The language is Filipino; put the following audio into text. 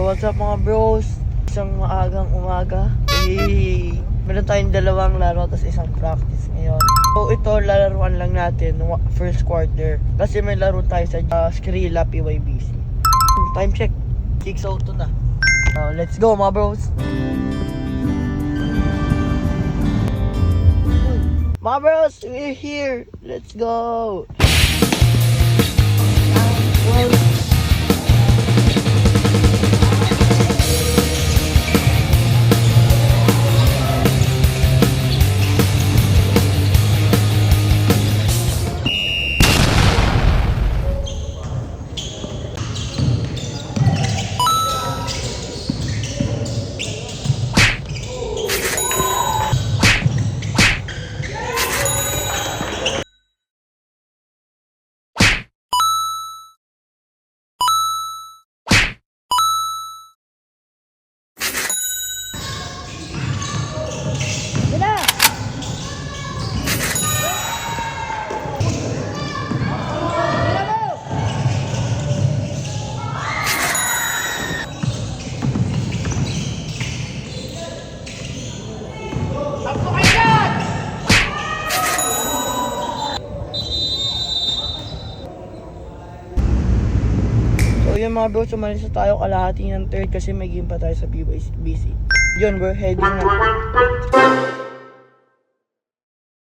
what's up mga bros? Isang maagang umaga. Meron tayong dalawang laro tapos isang practice ngayon. So ito, lalaruan lang natin first quarter. Kasi may laro tayo sa Skrilla PYBC. Time check, 6:02 na. Let's go mga bros. Mga bros, we're here. Let's go. So yun mga bro, sumalis na tayo kalahati ng third kasi may game pa tayo sa PYBC. Yun, we're heading na.